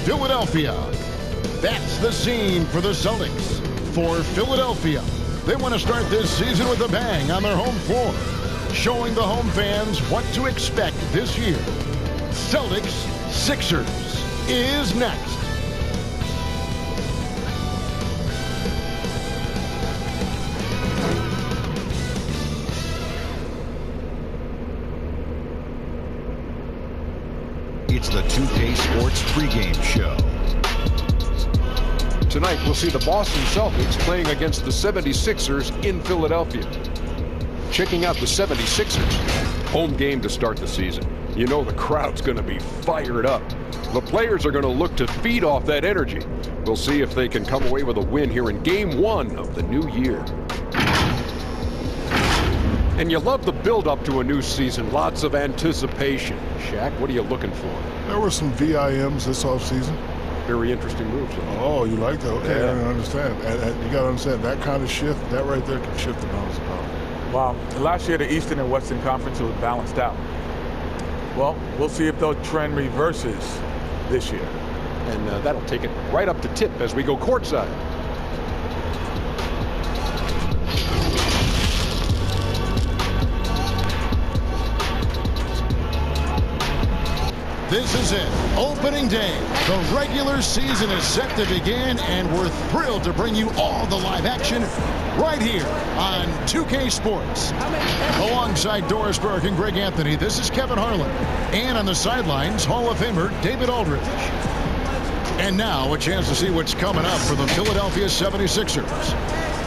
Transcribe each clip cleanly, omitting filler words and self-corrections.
Philadelphia. That's the scene for the Celtics. For Philadelphia, they want to start this season with a bang on their home floor, showing the home fans what to expect this year. Celtics Sixers is next. It's the 2K Sports pregame show. Tonight, we'll see the Boston Celtics playing against the 76ers in Philadelphia. Checking out the 76ers. Home game to start the season. You know the crowd's going to be fired up. The players are going to look to feed off that energy. We'll see if they can come away with a win here in Game 1 of the new year. And you love the build-up to a new season. Lots of anticipation. Shaq, what are you looking for? There were some VIMs this offseason. Very interesting moves. Oh, you like that? Okay, Yeah. I understand. And you got to understand, that kind of shift, that right there can shift the balance of power. Wow. Last year, the Eastern and Western Conference was balanced out. Well, we'll see if the trend reverses this year. And that'll take it right up to tip as we go courtside. This is it, opening day. The regular season is set to begin, and we're thrilled to bring you all the live action right here on 2K Sports. Alongside Doris Burke and Greg Anthony, this is Kevin Harlan. And on the sidelines, Hall of Famer David Aldridge. And now a chance to see what's coming up for the Philadelphia 76ers.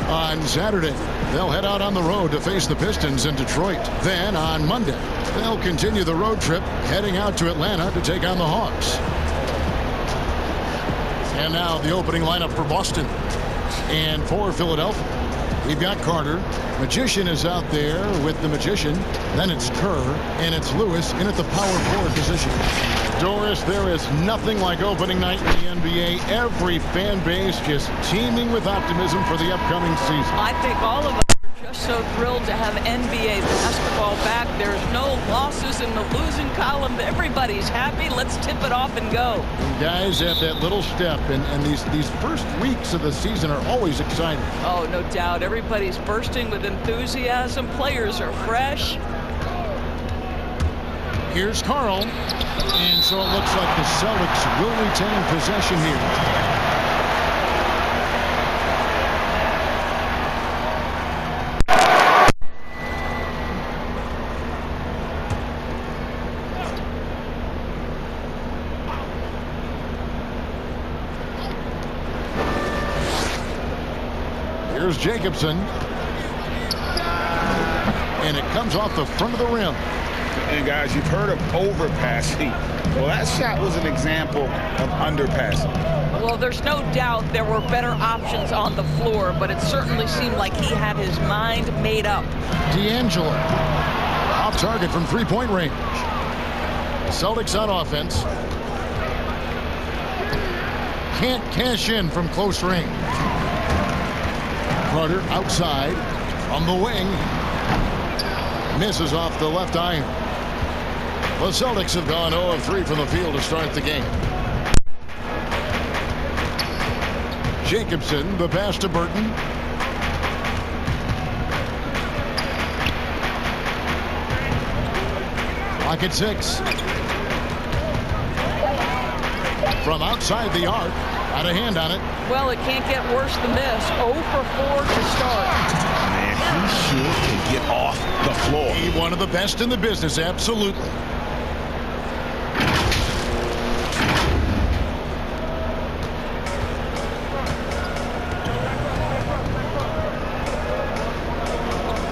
On Saturday, they'll head out on the road to face the Pistons in Detroit. Then on Monday, they'll continue the road trip, heading out to Atlanta to take on the Hawks. And now the opening lineup for Boston. And for Philadelphia, we've got Carter. Magician is out there with the Magician. Then it's Kerr, and it's Lewis in at the power forward position. Doris, there is nothing like opening night in the NBA. Every fan base just teeming with optimism for the upcoming season. I think all of us are just so thrilled to have NBA basketball back. There's no losses in the losing column. Everybody's happy. Let's tip it off and go. And guys have that little step, and these first weeks of the season are always exciting. Oh, no doubt. Everybody's bursting with enthusiasm. Players are fresh. Here's Carl. And so it looks like the Celtics will retain possession here. Here's Jacobson. And it comes off the front of the rim. And guys, you've heard of overpassing. Well, that shot was an example of underpassing. Well, there's no doubt there were better options on the floor, but it certainly seemed like he had his mind made up. D'Angelo. Off target from three-point range. Celtics on offense. Can't cash in from close range. Carter outside on the wing. Misses off the left iron. The Celtics have gone 0 of 3 from the field to start the game. Jacobson, the pass to Burton. Clock at 6. From outside the arc. Got a hand on it. Well, it can't get worse than this. 0 for 4 to start. Man, he should get off the floor. He one of the best in the business, absolutely.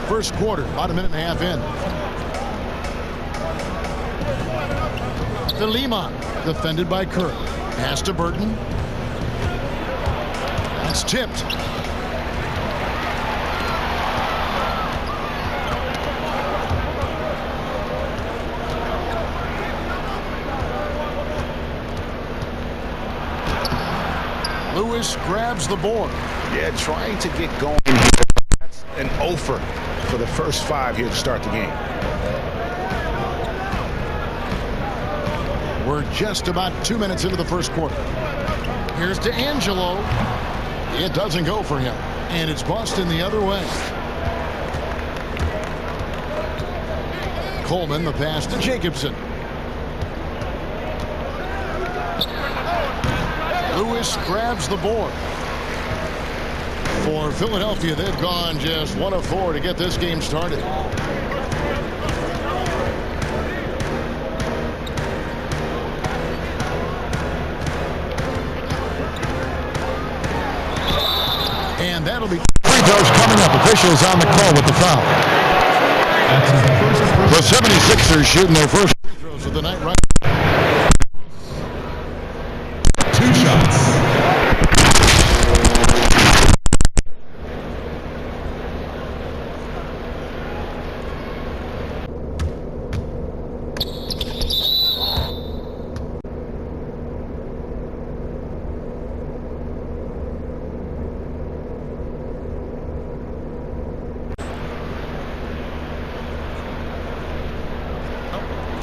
First quarter, about a minute and a half in. The Lima, defended by Kerr. Pass to Burton. That's tipped. Lewis grabs the board. Yeah, trying to get going. That's an offer for the first 5 here to start the game. We're just about 2 minutes into the first quarter. Here's to Angelo. It doesn't go for him. And it's Boston the other way. Coleman, the pass to Jacobson. Lewis grabs the board. For Philadelphia, they've gone just 1 of 4 to get this game started. And that'll be free throws coming up. Officials on the call with the foul. The 76ers shooting their first free throws of the night right. 2 shots.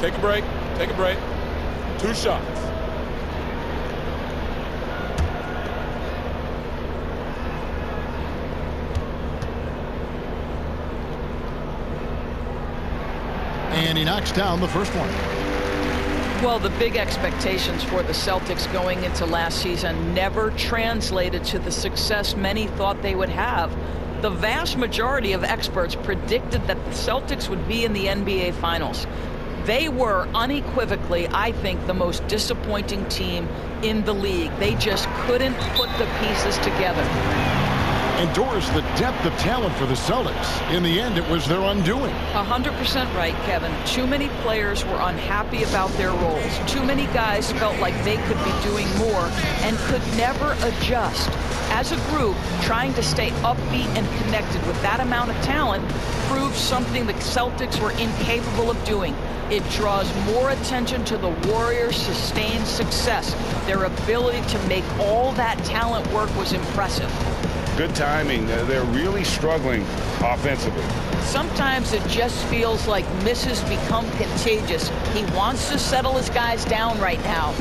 Take a break. Take a break. 2 shots. And he knocks down the first one. Well, the big expectations for the Celtics going into last season never translated to the success many thought they would have. The vast majority of experts predicted that the Celtics would be in the NBA Finals. They were unequivocally, I think, the most disappointing team in the league. They just couldn't put the pieces together. Endures the depth of talent for the Celtics. In the end, it was their undoing. 100% right, Kevin. Too many players were unhappy about their roles. Too many guys felt like they could be doing more and could never adjust. As a group, trying to stay upbeat and connected with that amount of talent proves something the Celtics were incapable of doing. It draws more attention to the Warriors' sustained success. Their ability to make all that talent work was impressive. Good timing. They're really struggling offensively. Sometimes it just feels like misses become contagious. He wants to settle his guys down right now.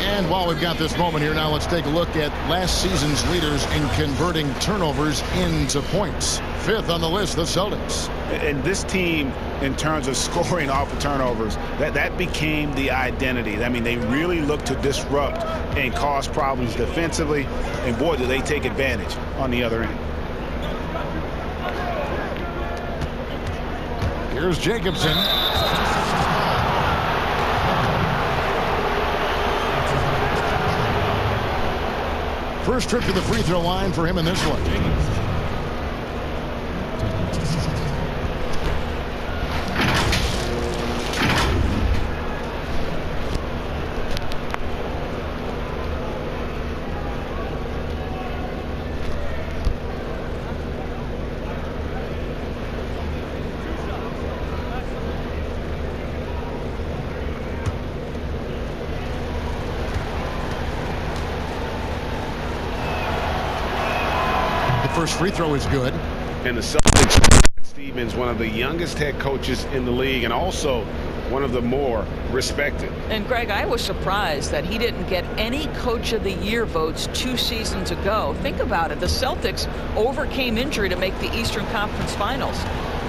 And while we've got this moment here now, let's take a look at last season's leaders in converting turnovers into points. 5th on the list, the Celtics. And this team, in terms of scoring off of turnovers, that became the identity. I mean, they really look to disrupt and cause problems defensively. And boy, do they take advantage on the other end. Here's Jacobson. First trip to the free throw line for him in this one. First free throw is good. And the Celtics, Stevens, one of the youngest head coaches in the league and also one of the more respected. And Greg, I was surprised that he didn't get any Coach of the Year votes 2 seasons ago. Think about it. The Celtics overcame injury to make the Eastern Conference Finals.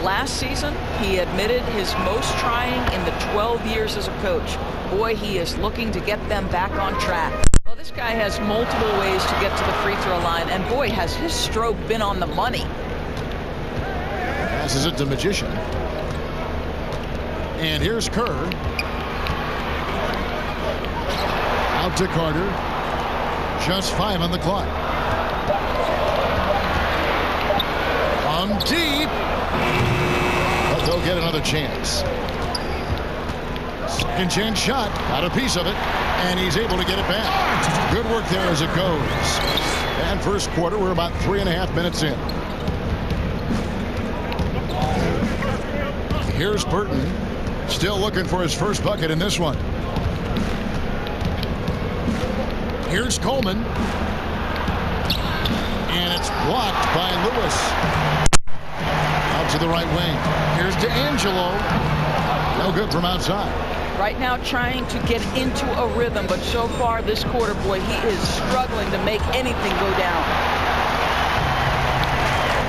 Last season, he admitted his most trying in the 12 years as a coach. Boy, he is looking to get them back on track. Well, this guy has multiple ways to get to the free throw line, and boy, has his stroke been on the money. Passes it to Magician. And here's Kerr. Out to Carter. Just 5 on the clock. From deep. But they'll get another chance. Second chance shot. Got a piece of it. And he's able to get it back. Good work there as it goes. And first quarter, we're about 3.5 minutes in. Here's Burton. Still looking for his first bucket in this one. Here's Coleman. And it's blocked by Lewis. Out to the right wing. Here's D'Angelo. No good from outside. Right now trying to get into a rhythm, but so far this quarter, boy, he is struggling to make anything go down.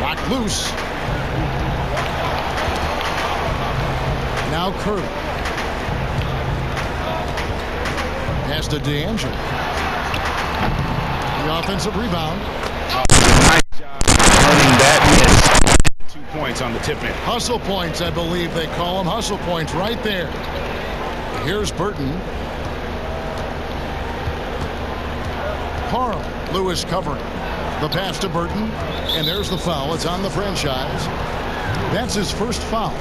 Locked loose. Now Curry. Pass to D'Angelo. The offensive rebound. Nice job earning that miss. 2 points on the tip in. Hustle points, I believe they call them. Hustle points right there. Here's Burton. Carl. Lewis covering. The pass to Burton. And there's the foul. It's on the franchise. That's his first foul.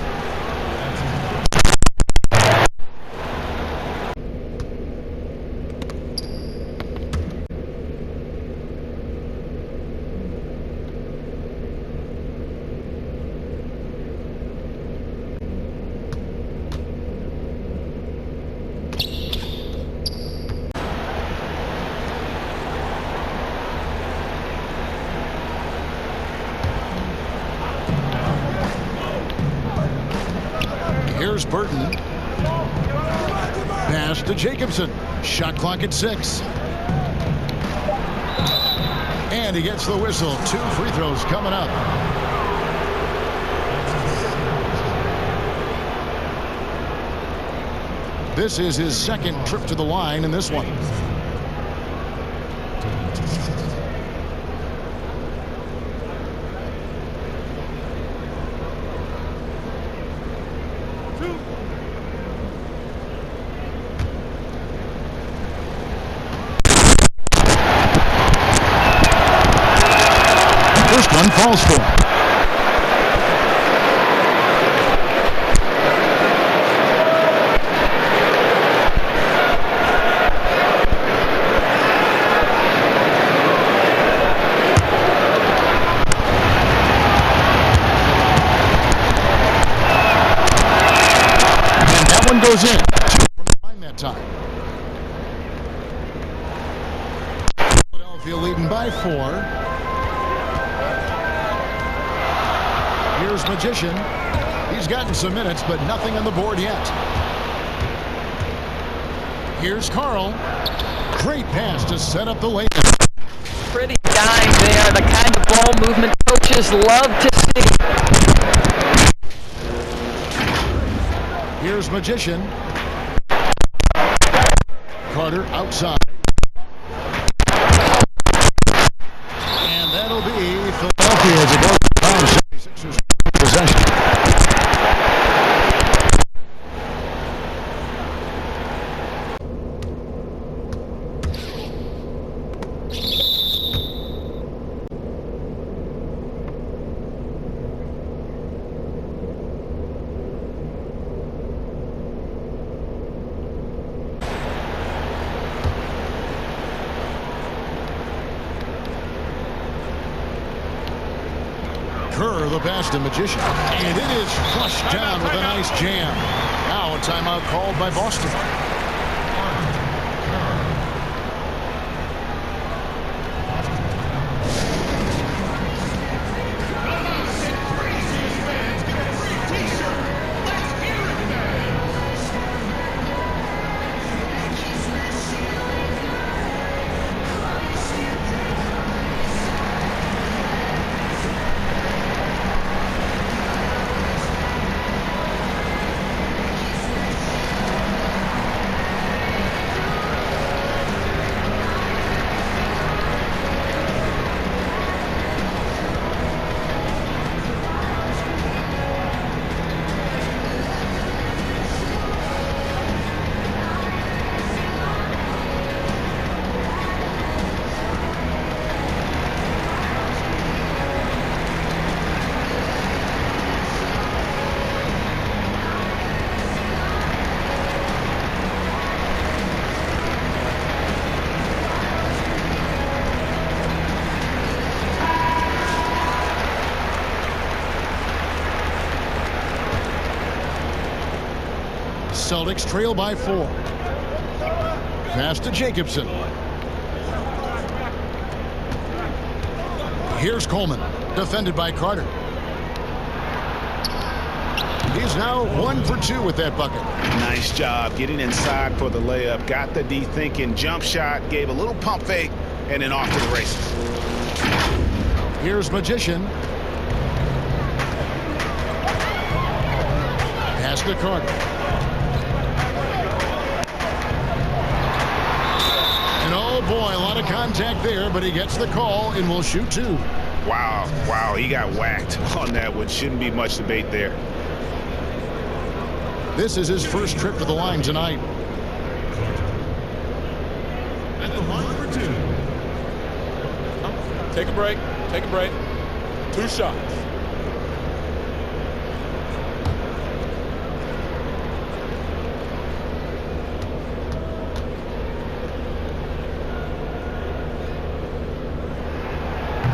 Here's Burton. Pass to Jacobson. Shot clock at 6. And he gets the whistle. 2 free throws coming up. This is his second trip to the line in this one. First one falls for him. And that one goes in. 2 from the line that time. Philadelphia leading by 4. Here's Magician. He's gotten some minutes, but nothing on the board yet. Here's Carl. Great pass to set up the lane. Pretty dime there, the kind of ball movement coaches love to see. Here's Magician. Carter outside. And that'll be Philadelphia as it goes to the 76ers possession. Kerr, the pass to Magician. And it is flushed down with a nice jam. Now a timeout called by Boston. Celtics trail by 4. Pass to Jacobson. Here's Coleman, defended by Carter. He's now 1 for 2 with that bucket. Nice job getting inside for the layup. Got the D-thinking jump shot, gave a little pump fake, and then off to the races. Here's Magician. Pass to Carter. And oh boy, a lot of contact there, but he gets the call and will shoot 2. Wow, he got whacked on that one. Shouldn't be much debate there. This is his first trip to the line tonight. At the line for 2. Take a break. Take a break. 2 shots.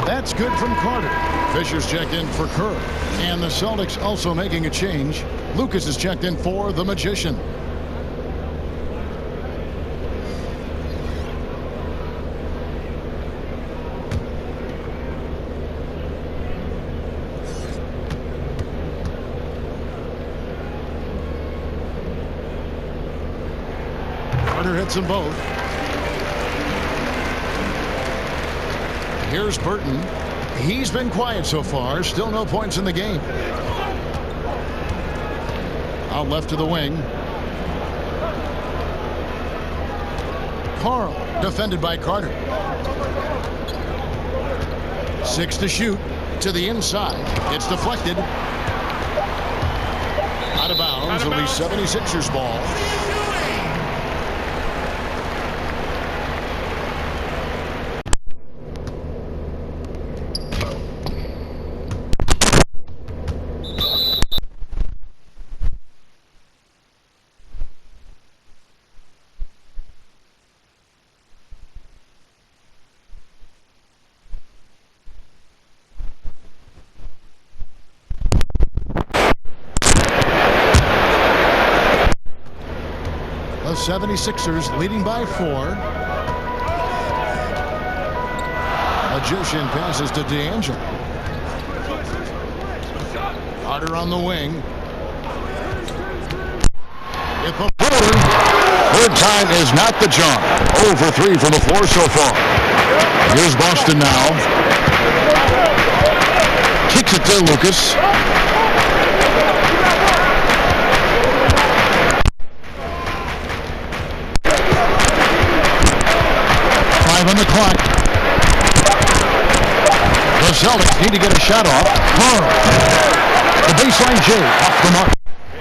That's good from Carter. Fisher's checked in for Kerr. And the Celtics also making a change. Lucas is checked in for the Magician. Carter hits them both. Here's Burton. He's been quiet so far. Still no points in the game. Out left to the wing. Carl, defended by Carter. 6 to shoot. To the inside. It's deflected. Out of bounds. It'll be 76ers ball. The 76ers leading by 4. Magician passes to D'Angelo. Carter on the wing. If a footer. Third time is not the charm. 0 for 3 from the floor so far. Here's Boston now. Kicks it to Lucas. On the clock. The Celtics need to get a shot off. The baseline J off the mark.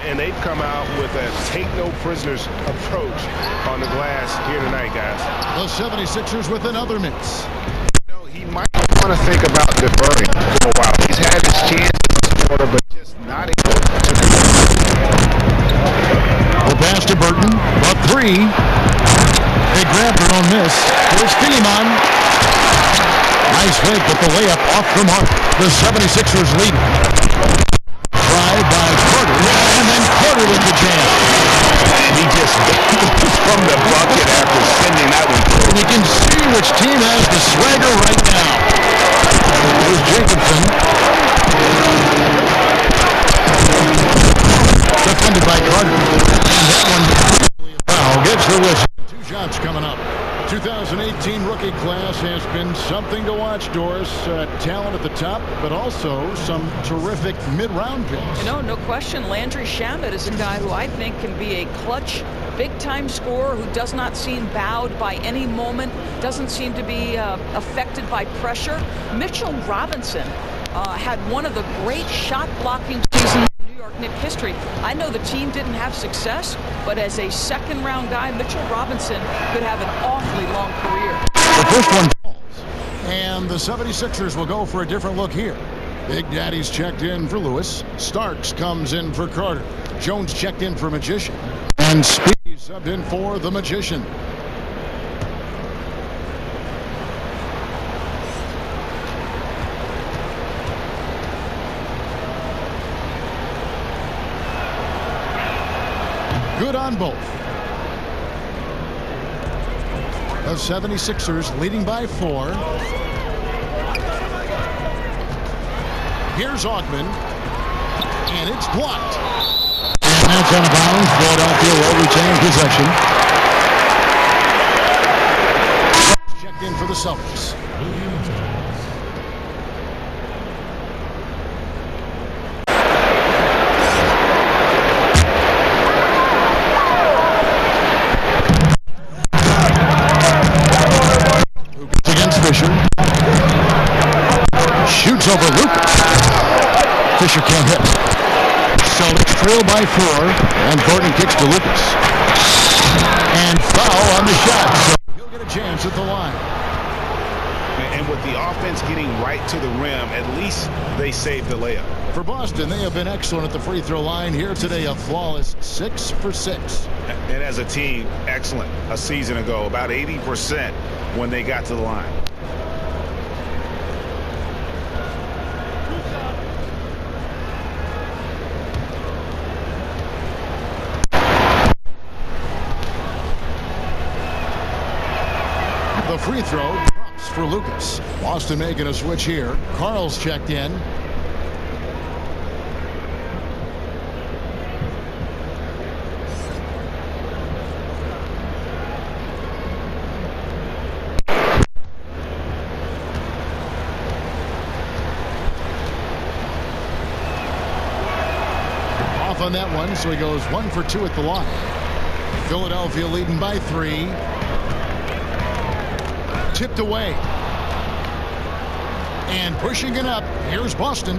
And they've come out with a take no prisoners approach on the glass here tonight, guys. The 76ers with another miss. You know, he might want to think about deferring for a while. He's had his chance this quarter, but just not able to. The pass to Burton. A 3. They grab their own miss. Here's Philemon. Nice fake, but the layup off the mark. The 76ers lead. Tried by Carter, and then Carter with the jam. He just from the bucket after sending that one through. And you can see which team has the swagger right now. Here's Jacobson. Defended by Carter. And that one foul gets the whistle. 2 shots coming up. 2018 rookie class has been something to watch, Doris. Talent at the top, but also some terrific mid-round picks. You know, no question, Landry Shamet is a guy who I think can be a clutch, big-time scorer who does not seem bowed by any moment, doesn't seem to be affected by pressure. Mitchell Robinson had one of the great shot-blocking seasons in New York Knicks history. I know the team didn't have success, but as a second-round guy, Mitchell Robinson could have an awfully long career. The first one falls, and the 76ers will go for a different look here. Big Daddy's checked in for Lewis. Starks comes in for Carter. Jones checked in for Magician. And Speed subbed in for the Magician. Good on both. The 76ers leading by 4. Here's Augman. And it's blocked. And that's out of bounds. Philadelphia will retain possession. Checked in for the Celtics. Shoots over Lucas. Fisher can't hit. Celtics trail by 4, and Gordon kicks to Lucas. And foul on the shot, so he'll get a chance at the line. And with the offense getting right to the rim, at least they saved the layup. For Boston, they have been excellent at the free throw line here today, a flawless 6 for 6. And as a team, excellent a season ago, about 80% when they got to the line. The free throw drops for Lucas. Boston making a switch here. Carl's checked in. Off on that one, so he goes 1 for 2 at the line. Philadelphia leading by 3. Tipped away. And pushing it up. Here's Boston.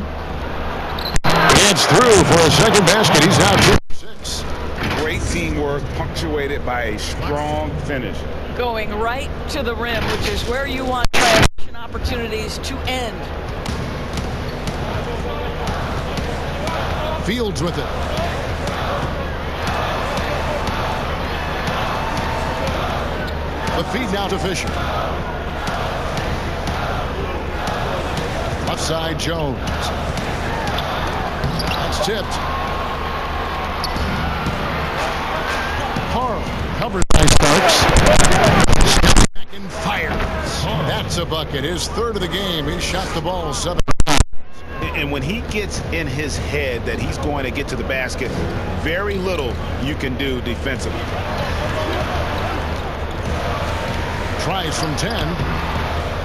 It's through for a second basket. He's now 2 for 6. Great teamwork punctuated by a strong finish. Going right to the rim, which is where you want transition opportunities to end. Fields with it. The feed now to Fisher. Left side, Jones. It's tipped. Carl covered by Starks. Back and fires. That's a bucket. His 3rd of the game. He shot the ball 7 times. And when he gets in his head that he's going to get to the basket, very little you can do defensively. Tries from 10.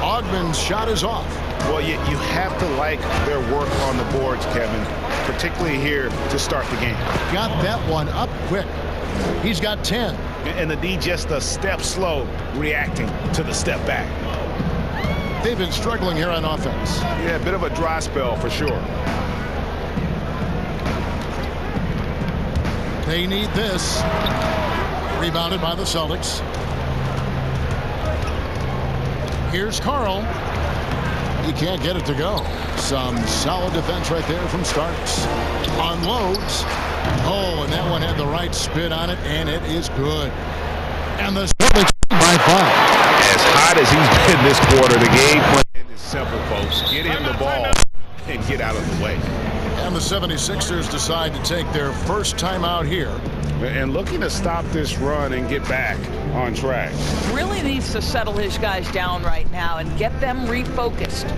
Augman's shot is off. Well, you have to like their work on the boards, Kevin, particularly here to start the game. Got that one up quick. He's got 10. And the D just a step slow reacting to the step back. They've been struggling here on offense. Yeah, a bit of a dry spell for sure. They need this. Rebounded by the Celtics. Here's Carl. He can't get it to go. Some solid defense right there from Starks. Unloads. Oh, and that one had the right spin on it, and it is good. And the Celtics by 5. As hot as he's been this quarter, the game plan is simple, folks. Get him the ball and get out of the way. And the 76ers decide to take their first time out here. And looking to stop this run and get back on track. Really needs to settle his guys down right now and get them refocused.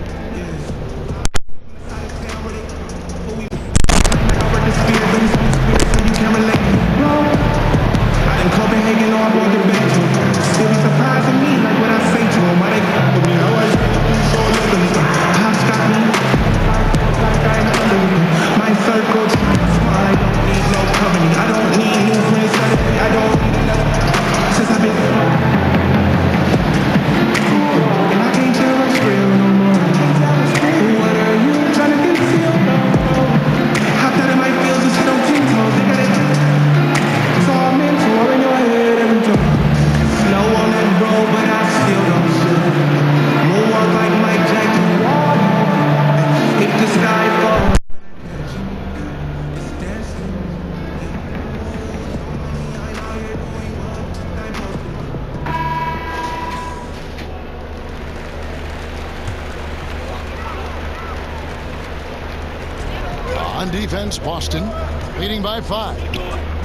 On defense, Boston leading by 5.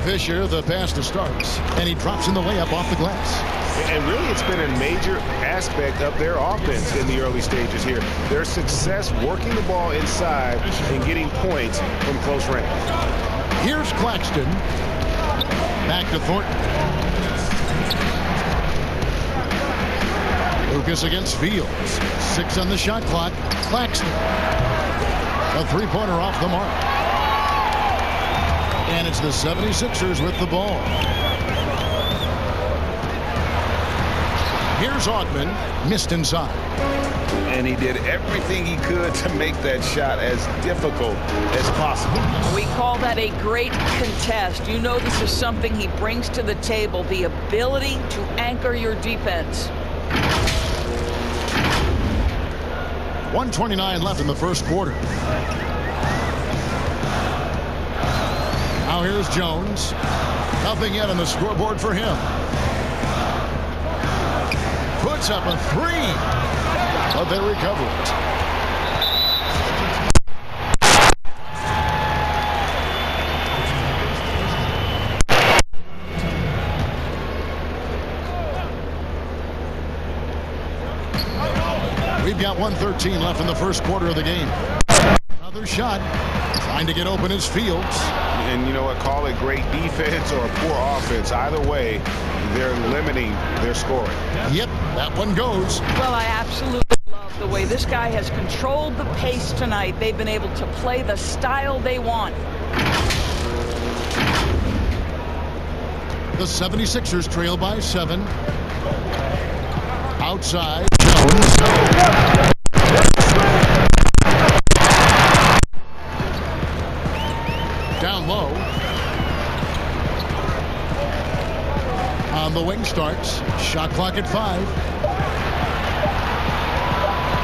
Fisher, the pass to Starks, and he drops in the layup off the glass. And really, it's been a major aspect of their offense in the early stages here. Their success working the ball inside and getting points from close range. Here's Claxton. Back to Thornton. Lucas against Fields. 6 on the shot clock. Claxton. A three-pointer off the mark. And it's the 76ers with the ball. Here's Augman, missed inside. And he did everything he could to make that shot as difficult as possible. We call that a great contest. You know this is something he brings to the table, the ability to anchor your defense. 1:29 left in the first quarter. Now here's Jones. Nothing yet on the scoreboard for him. Puts up a three, but they recover it. We've got 1:13 left in the first quarter of the game. Another shot. Trying to get open is Fields. And you know what? Call it great defense or poor offense. Either way, they're limiting their scoring. Yep, that one goes. Well, I absolutely love the way this guy has controlled the pace tonight. They've been able to play the style they want. The 76ers trail by 7. Outside, Jones. Down low. On the wing starts. Shot clock at 5.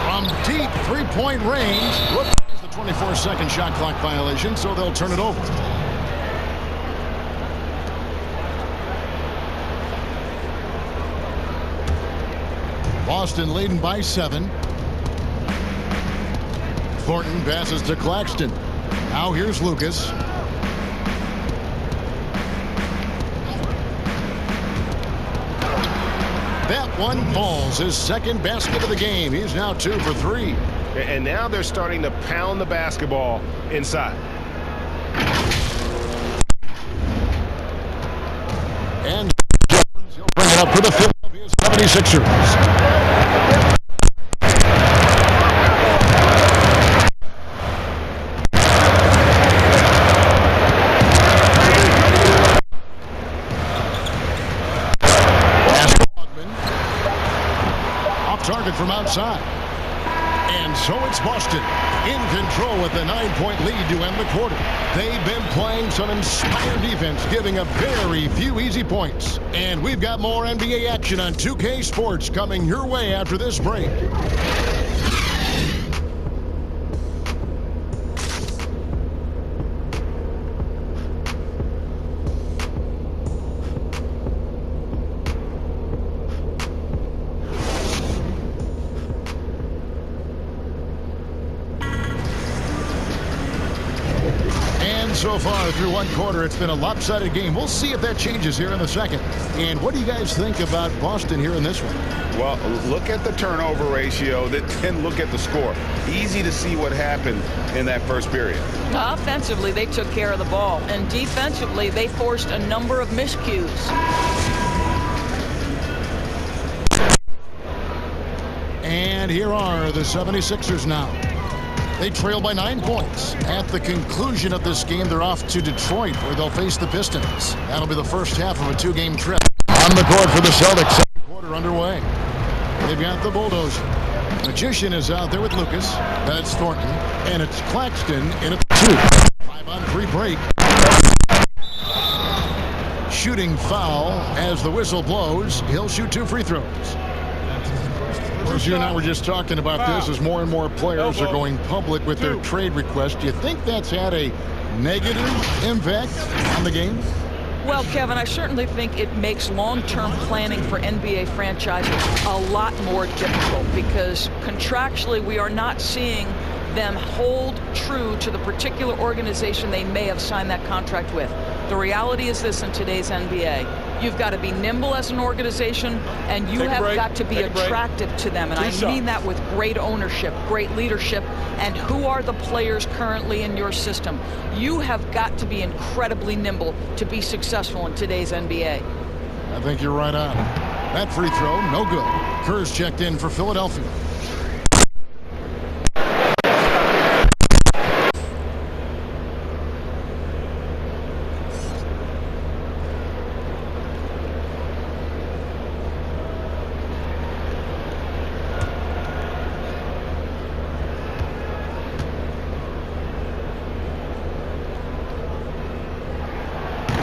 From deep three-point range. Whoops, the 24-second shot clock violation, so they'll turn it over. Boston leading by 7. Thornton passes to Claxton. Now here's Lucas. That one falls. His second basket of the game. He's now 2 for 3. And now they're starting to pound the basketball inside. And he'll bring it up for the Philadelphia 76ers. Target from outside. And so it's Boston in control with a 9-point lead to end the quarter. They've been playing some inspired defense, giving up very few easy points. And we've got more NBA action on 2K Sports coming your way after this break. So far through one quarter, it's been a lopsided game. We'll see if that changes here in the second. And what do you guys think about Boston here in this one? Well, look at the turnover ratio, then look at the score. Easy to see what happened in that first period. Offensively, they took care of the ball. And defensively, they forced a number of miscues. And here are the 76ers now. They trail by 9 points. At the conclusion of this game, they're off to Detroit, where they'll face the Pistons. That'll be the first half of a 2-game trip. On the court for the Celtics. Second quarter underway. They've got the bulldozer. Magician is out there with Lucas. Then it's Thornton. And it's Claxton in at 2. 5-on-3 break. Shooting foul as the whistle blows. He'll shoot 2 free throws. As you and I were just talking about this, as more and more players are going public with their trade requests, do you think that's had a negative impact on the game? Well, Kevin, I certainly think it makes long-term planning for NBA franchises a lot more difficult because contractually we are not seeing them hold true to the particular organization they may have signed that contract with. The reality is this in today's NBA. You've got to be nimble as an organization, and you have got to be attractive to them. And I mean that with great ownership, great leadership, and who are the players currently in your system. You have got to be incredibly nimble to be successful in today's NBA. I think you're right on. That free throw, no good. Kerr's checked in for Philadelphia.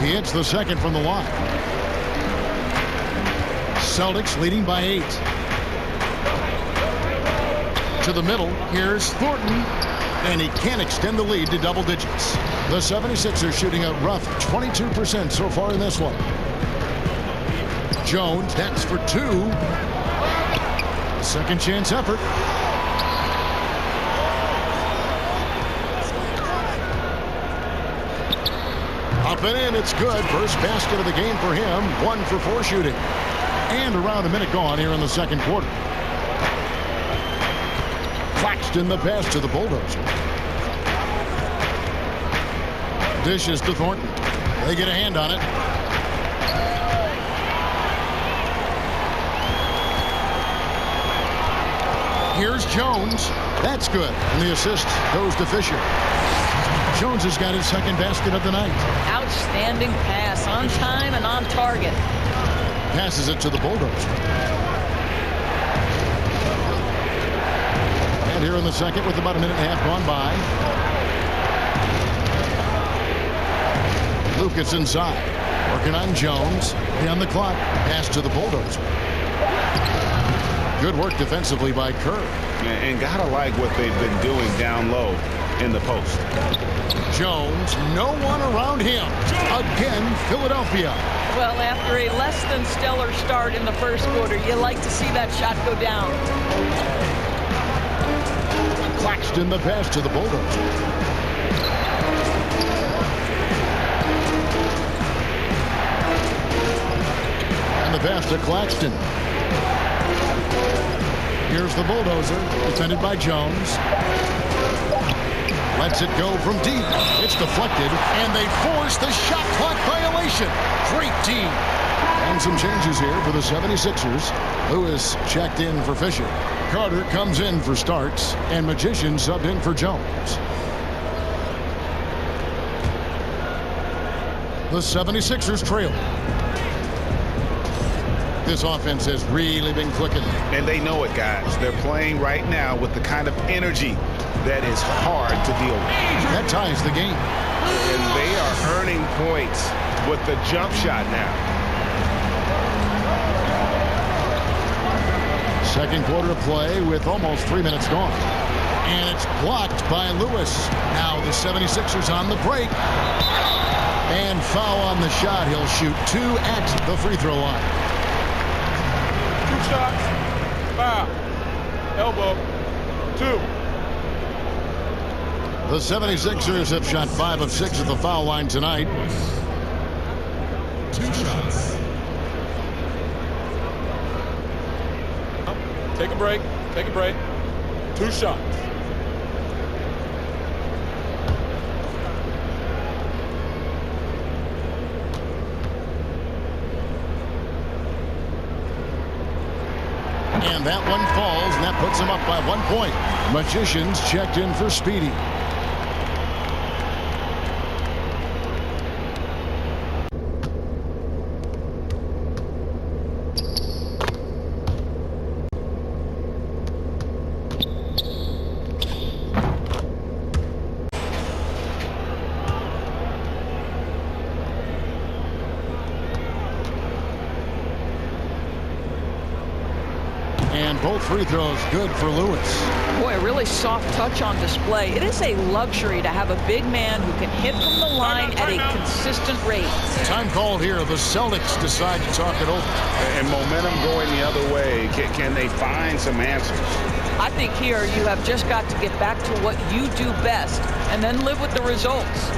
He hits the second from the line. Celtics leading by 8. To the middle, here's Thornton, and he can't extend the lead to double digits. The 76ers shooting a rough 22% so far in this one. Jones, that's for 2. Second chance effort. Up and in, it's good. First basket of the game for him. 1 for 4 shooting. And around a minute gone here in the second quarter. Claxton the pass to the Bulldozer. Dishes to Thornton. They get a hand on it. Here's Jones. That's good. And the assist goes to Fisher. Jones has got his second basket of the night. Outstanding pass, on time and on target. Passes it to the Bulldozer. And here in the second with about a minute and a half gone by. Lucas inside. Working on Jones. On the clock. Pass to the Bulldozer. Good work defensively by Kerr. And gotta like what they've been doing down low in the post. Jones, no one around him. Again, Philadelphia. Well, after a less than stellar start in the first quarter, you like to see that shot go down. Claxton the pass to the Bulldozer. And the pass to Claxton. Here's the Bulldozer, defended by Jones. Lets it go from deep. It's deflected, and they force the shot clock violation. Great team. And some changes here for the 76ers. Lewis checked in for Fisher. Carter comes in for starts, and Magician subbed in for Jones. The 76ers trail. This offense has really been clicking. And they know it, guys. They're playing right now with the kind of energy that is hard to deal with. That ties the game. And they are earning points with the jump shot now. Second quarter of play with almost 3 minutes gone. And it's blocked by Lewis. Now the 76ers on the break. And foul on the shot. He'll shoot 2 at the free throw line. 2 shots. Foul. Elbow. 2. The 76ers have shot 5 of 6 at the foul line tonight. 2 shots. Take a break. Take a break. 2 shots. And that one falls, and that puts them up by 1 point. Magicians checked in for Speedy. And both free throws good for Lewis. Boy, a really soft touch on display. It is a luxury to have a big man who can hit from the line at a consistent rate. Time called here. The Celtics decide to talk it over. And momentum going the other way. Can they find some answers? I think here you have just got to get back to what you do best and then live with the results.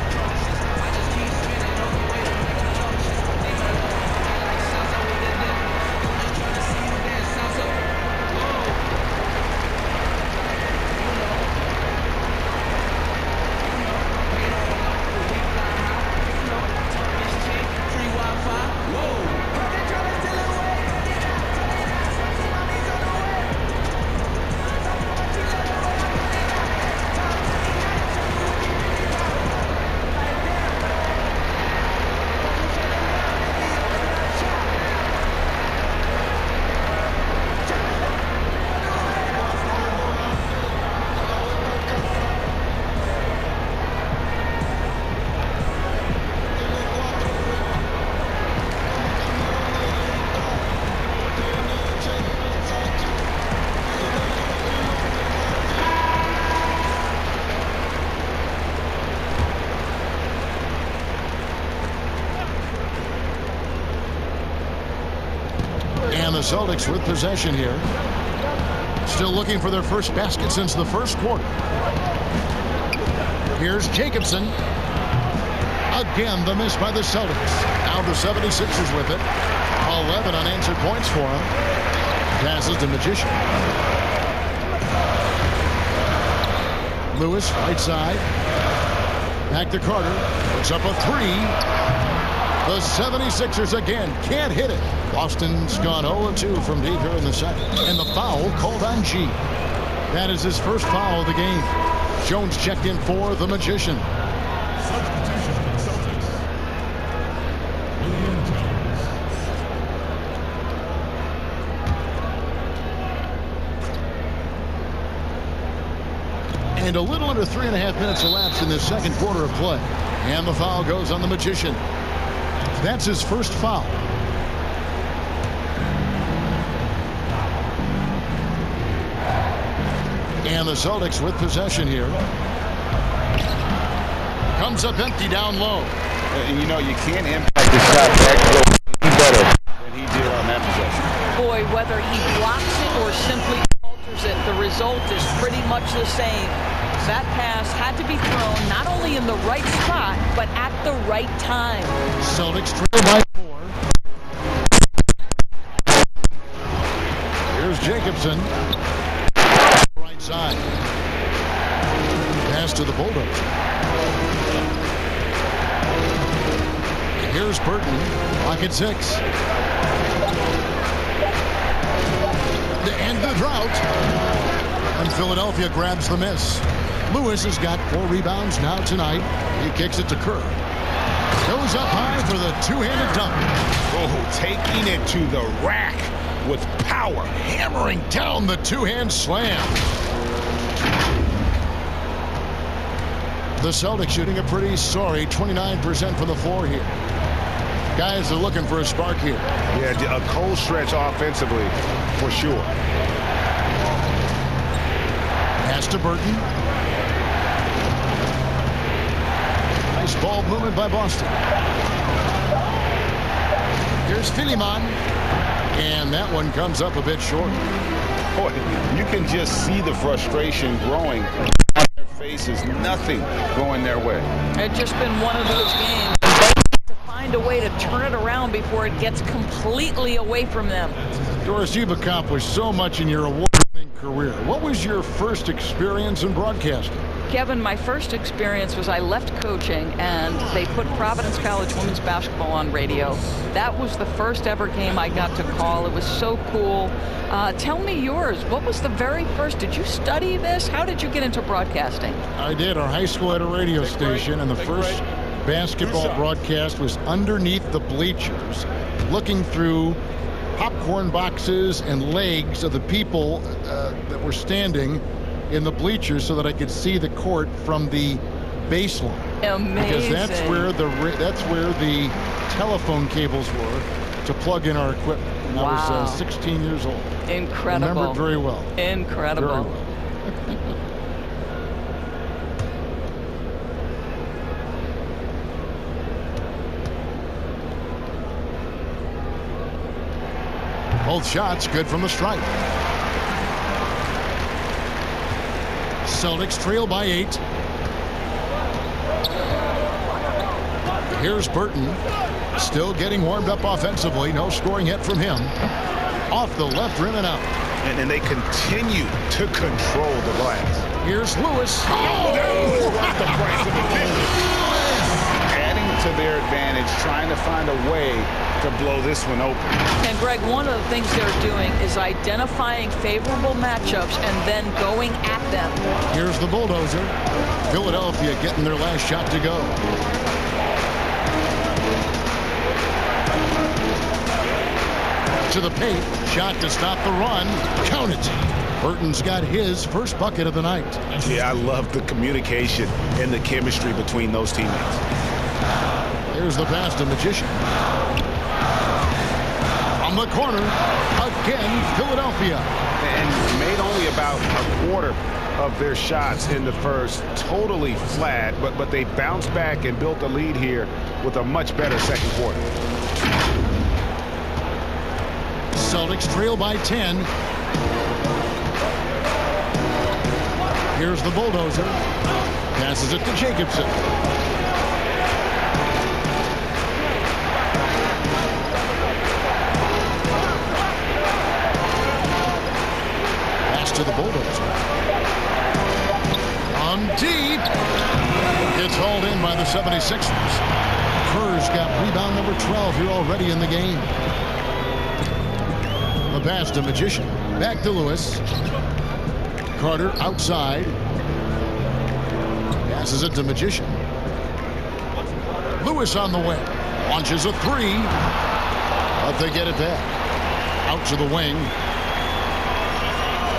the Celtics with possession here. Still looking for their first basket since the first quarter. Here's Jacobson. Again, the miss by the Celtics. Now the 76ers with it. 11 unanswered points for him. Passes to Magician. Lewis, right side. Back to Carter. Puts up a three. The 76ers again can't hit it. Boston's gone 0-2 from deep here in the second. And the foul called on G. That is his first foul of the game. Jones checked in for the Magician. Substitution for the Celtics. William Jones. And a little under 3.5 minutes elapsed in this second quarter of play. And the foul goes on the Magician. That's his first foul. And the Celtics with possession here. Comes up empty down low. And you know, you can't impact the shot that close any better than he did on that possession. Boy, whether he blocks it or simply alters it, the result is pretty much the same. That pass had to be thrown not only in the right spot, but at the right time. Celtics trail by 4. Here's Jacobson. Right side. Pass to the Bulldogs. Here's Burton. Clock at 6. To end the drought. And Philadelphia grabs the miss. Lewis has got 4 rebounds now tonight. He kicks it to Kerr. Goes up high for the two-handed dunk. Oh, taking it to the rack with power. Hammering down the two-hand slam. The Celtics shooting a pretty sorry 29% from the floor here. Guys are looking for a spark here. Yeah, a cold stretch offensively for sure. Pass to Burton. Nice ball movement by Boston. Here's Philemon. And that one comes up a bit short. Boy, you can just see the frustration growing on their faces. Nothing going their way. It's just been one of those games. They need to find a way to turn it around before it gets completely away from them. Doris, you've accomplished so much in your award-winning career. What was your first experience in broadcasting? Kevin, my first experience was I left coaching and they put Providence College women's basketball on radio. That was the first ever game I got to call. It was so cool. Tell me yours. What was the very first? Did you study this? How did you get into broadcasting? I did. Our high school had a radio station, and the first basketball broadcast was underneath the bleachers, looking through popcorn boxes and legs of the people that were standing in the bleachers so that I could see the court from the baseline. Amazing. Because that's where the telephone cables were to plug in our equipment. And I was 16 years old. Incredible. Remember it very well. Incredible. Very well. Both shots good from the stripe. Celtics trail by 8. Here's Burton. Still getting warmed up offensively. No scoring yet from him. Off the left rim and out. And they continue to control the glass. Here's Lewis. Oh, that's the price of admission. Adding to their advantage, trying to find a way to blow this one open. And Greg, one of the things they're doing is identifying favorable matchups and then going at them. Here's the bulldozer. Philadelphia getting their last shot to go. To the paint. Shot to stop the run. Count it. Burton's got his first bucket of the night. Yeah, I love the communication and the chemistry between those teammates. Here's the pass to Magician. From the corner, again, Philadelphia. And made only about a quarter of their shots in the first. Totally flat, but they bounced back and built a lead here with a much better second quarter. Celtics trail by 10. Here's the bulldozer. Passes it to Jacobson. Pass to the bulldozer. On deep. It's hauled in by the 76ers. Kerr's got rebound number 12 here already in the game. The pass to Magician. Back to Lewis. Carter outside. Passes it to Magician. Lewis on the wing. Launches a three. But they get it back. Out to the wing.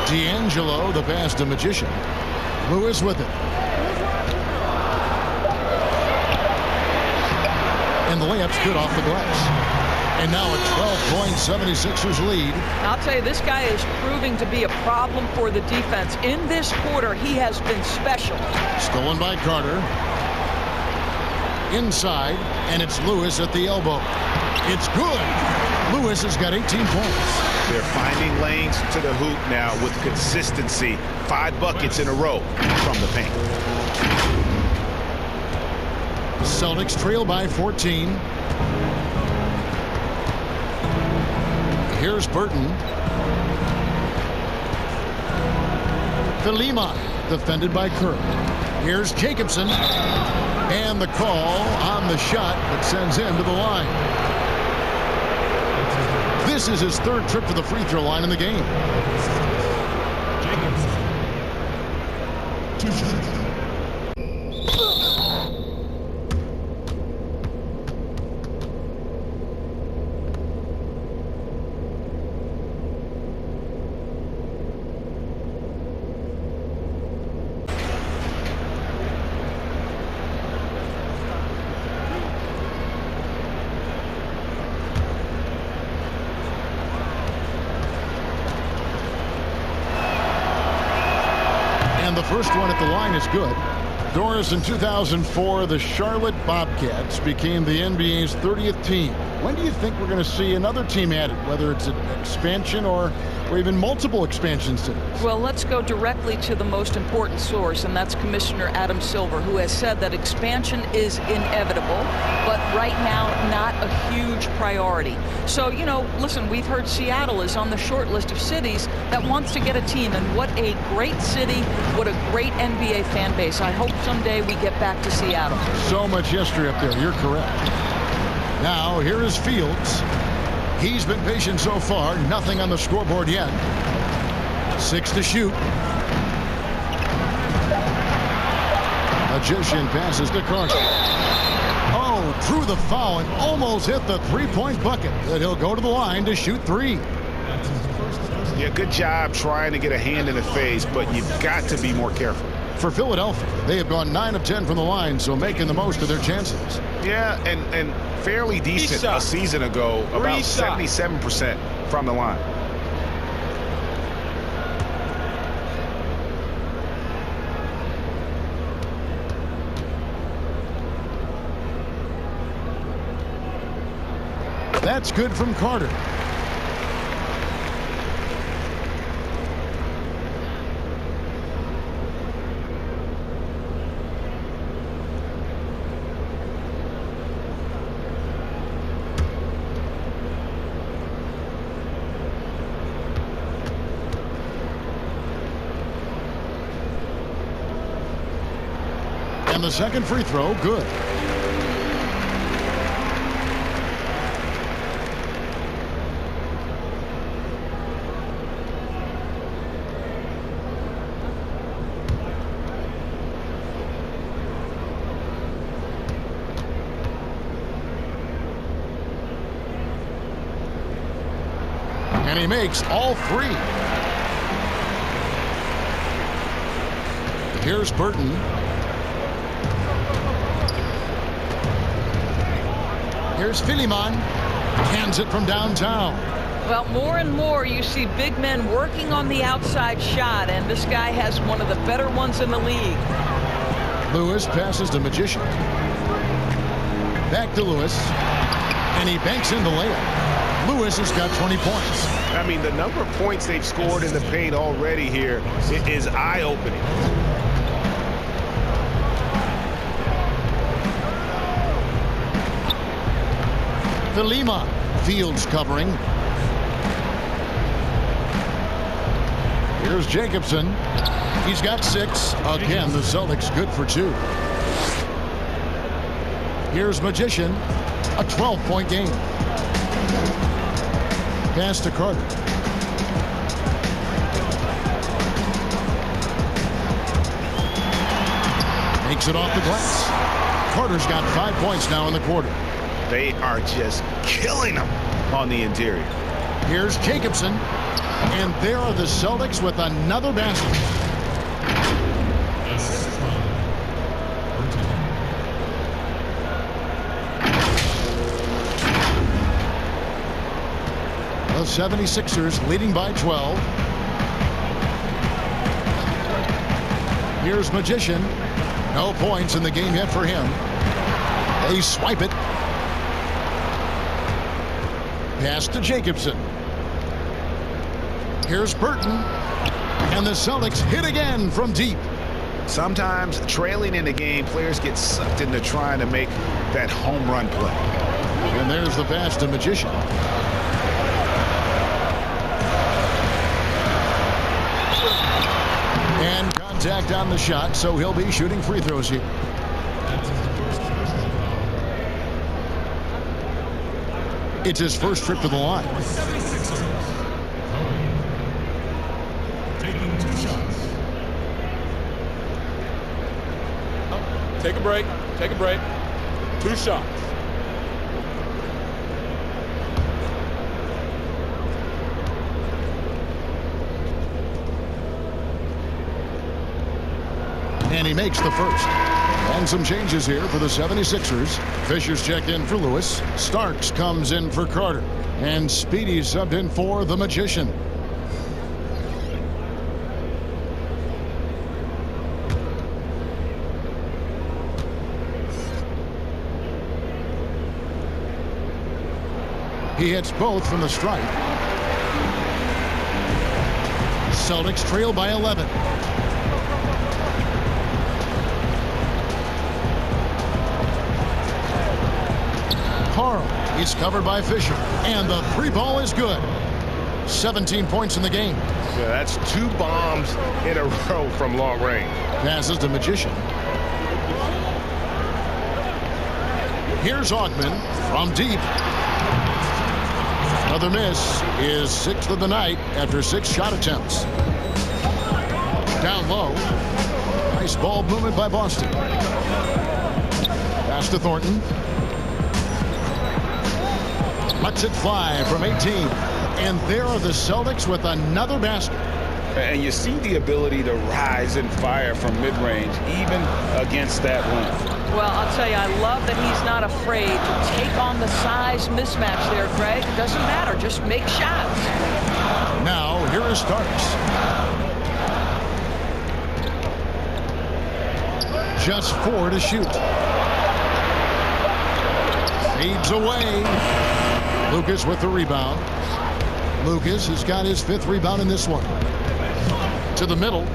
D'Angelo, the pass to Magician. Lewis with it. And the layup's good off the glass. And now a 12-point 76ers lead. I'll tell you, this guy is proving to be a problem for the defense. In this quarter, he has been special. Stolen by Carter. Inside, and it's Lewis at the elbow. It's good. Lewis has got 18 points. They're finding lanes to the hoop now with consistency. 5 buckets in a row from the paint. Celtics trail by 14. Here's Burton. Philemon, defended by Kerr. Here's Jacobson. And the call on the shot that sends him to the line. This is his 3rd trip to the free throw line in the game. Jacobson. 2 shots. The first one at the line is good. Doris, in 2004, the Charlotte Bobcats became the NBA's 30th team. When do you think we're going to see another team added, whether it's an expansion or even multiple expansion cities? Well, let's go directly to the most important source, and that's Commissioner Adam Silver, who has said that expansion is inevitable, but right now not a huge priority. So, you know, listen, we've heard Seattle is on the short list of cities that wants to get a team, and what a great city, what a great NBA fan base. I hope someday we get back to Seattle. So much history up there. You're correct. Now, here is Fields. He's been patient so far. Nothing on the scoreboard yet. 6 to shoot. Magician passes to Carter. Oh, drew the foul and almost hit the three-point bucket. But he'll go to the line to shoot 3. Yeah, good job trying to get a hand in the face, but you've got to be more careful. For Philadelphia, they have gone 9 of 10 from the line, so making the most of their chances. Yeah, and fairly decent a season ago, about 77% from the line. That's good from Carter. And the second free throw, good. And he makes all 3. Here's Burton. Here's Philemon. Cans it from downtown. Well, more and more you see big men working on the outside shot, and this guy has one of the better ones in the league. Lewis passes to Magician. Back to Lewis. And he banks in the layup. Lewis has got 20 points. I mean, the number of points they've scored in the paint already here is eye-opening. Lima fields covering. Here's Jacobson. He's got 6. Again, the Celtics good for 2. Here's Magician. A 12-point game. Pass to Carter. Makes it off the glass. Carter's got 5 points now in the quarter. They are just killing them on the interior. Here's Jacobson. And there are the Celtics with another basket. The 76ers leading by 12. Here's Magician. No points in the game yet for him. They swipe it. Pass to Jacobson. Here's Burton. And the Celtics hit again from deep. Sometimes trailing in the game, players get sucked into trying to make that home run play. And there's the pass to Magician. And contact on the shot, so he'll be shooting free throws here. It's his first trip to the line. Taking 2 shots. Take a break. Take a break. 2 shots. And he makes the first. And some changes here for the 76ers. Fisher's checked in for Lewis. Starks comes in for Carter. And Speedy subbed in for the Magician. He hits both from the stripe. Celtics trail by 11. Carl is covered by Fisher, and the 3-ball is good. 17 points in the game. Yeah, that's 2 bombs in a row from long range. Passes to Magician. Here's Augman from deep. Another miss. Is 6th of the night after 6 shot attempts. Down low. Nice ball movement by Boston. Pass to Thornton. Lets it fly from 18. And there are the Celtics with another basket. And you see the ability to rise and fire from mid-range, even against that length. Well, I'll tell you, I love that he's not afraid to take on the size mismatch there, Greg. It doesn't matter. Just make shots. Now, here is Starks. Just 4 to shoot. Fades away. Lucas with the rebound. Lucas has got his 5th rebound in this one. To the middle.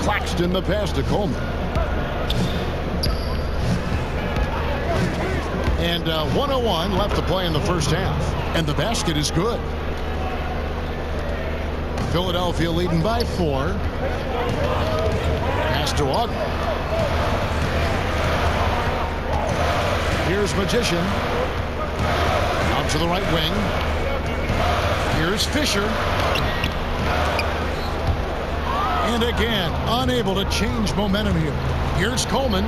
Claxton the pass to Coleman. And 1:01 left to play in the first half. And the basket is good. Philadelphia leading by 4. Pass to Augman. Here's Magician. Out to the right wing. Here's Fisher. And again, unable to change momentum here. Here's Coleman.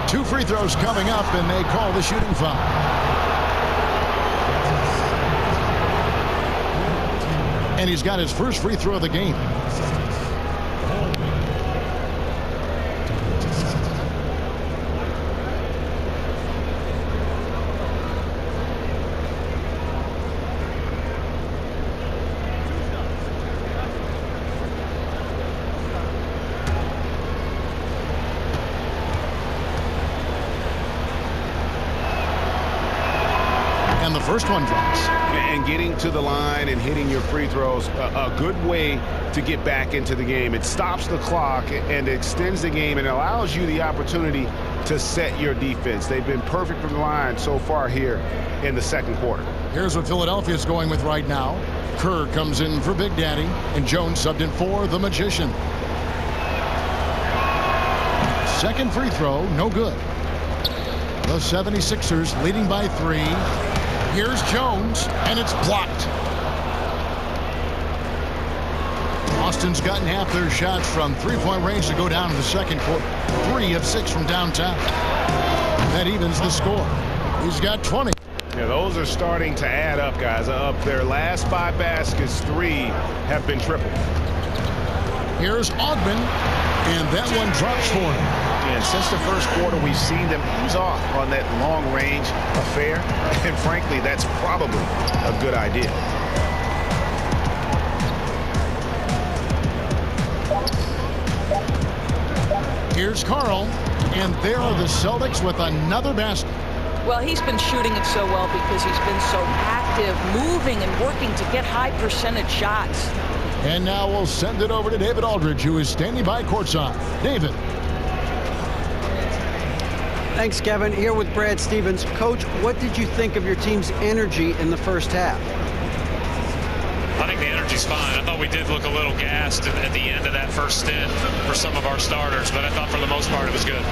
2 free throws coming up, and they call the shooting foul. And he's got his first free throw of the game. And the first one drops. And getting to the line and hitting your free throws, a good way to get back into the game. It stops the clock and extends the game and allows you the opportunity to set your defense. They've been perfect from the line so far here in the second quarter. Here's what Philadelphia is going with right now. Kerr comes in for Big Daddy, and Jones subbed in for the Magician. Second free throw, no good. The 76ers leading by 3. Here's Jones, and it's blocked. Boston's gotten half their shots from three-point range to go down in the second quarter. 3 of 6 from downtown. That evens the score. He's got 20. Yeah, those are starting to add up, guys. Up their last 5 baskets, 3 have been triple. Here's Ogben, and that one drops for him. And since the first quarter, we've seen them ease off on that long-range affair. And frankly, that's probably a good idea. Here's Carl, and there are the Celtics with another basket. Well, he's been shooting it so well because he's been so active, moving and working to get high percentage shots. And now we'll send it over to David Aldridge, who is standing by courtside. David. Thanks, Kevin. Here with Brad Stevens. Coach, what did you think of your team's energy in the first half? I think the energy's fine. I thought we did look a little gassed at the end of that first stint for some of our starters, but I thought for the most part it was good.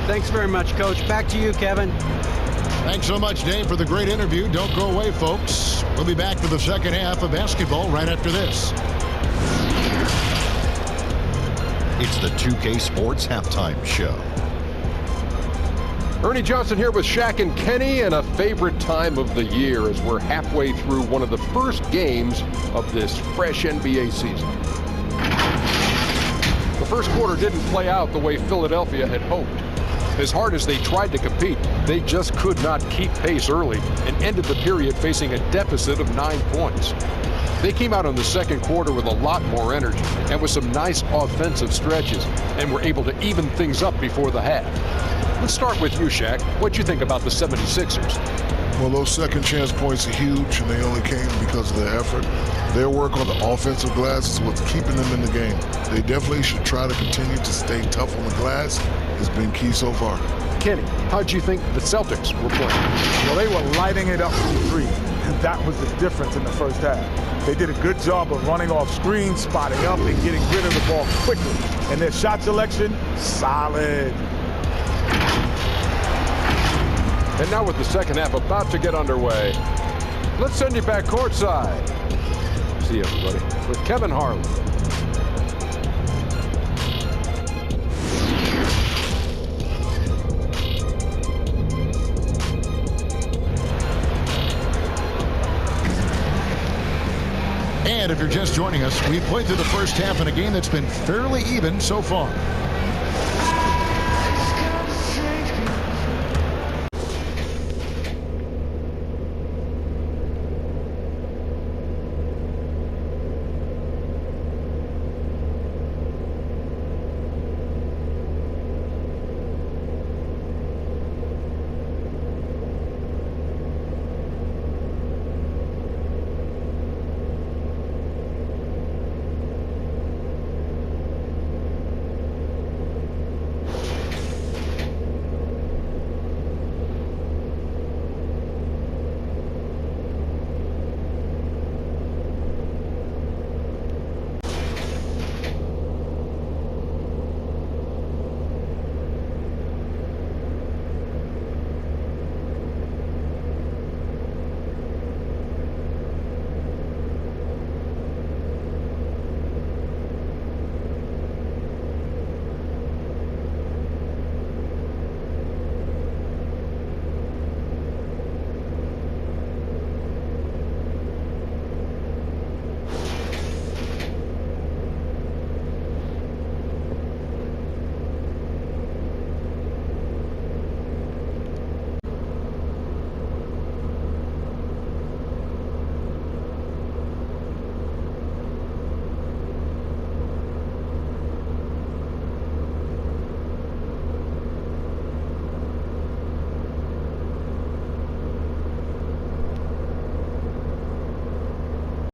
Thanks very much, Coach. Back to you, Kevin. Thanks so much, Dave, for the great interview. Don't go away, folks. We'll be back for the second half of basketball right after this. It's the 2K Sports Halftime Show. Ernie Johnson here with Shaq and Kenny, and a favorite time of the year as we're halfway through one of the first games of this fresh NBA season. The first quarter didn't play out the way Philadelphia had hoped. As hard as they tried to compete, they just could not keep pace early and ended the period facing a deficit of 9 points. They came out in the second quarter with a lot more energy and with some nice offensive stretches and were able to even things up before the half. Let's start with you, Shaq. What'd you think about the 76ers? Well, those second chance points are huge, and they only came because of their effort. Their work on the offensive glass is what's keeping them in the game. They definitely should try to continue to stay tough on the glass. It's been key so far. Kenny, how'd you think the Celtics were playing? Well, they were lighting it up from 3, and that was the difference in the first half. They did a good job of running off screens, spotting up, and getting rid of the ball quickly. And their shot selection, solid. And now with the second half about to get underway, let's send you back courtside. See you, everybody, with Kevin Harlan. And if you're just joining us, we've played through the first half in a game that's been fairly even so far.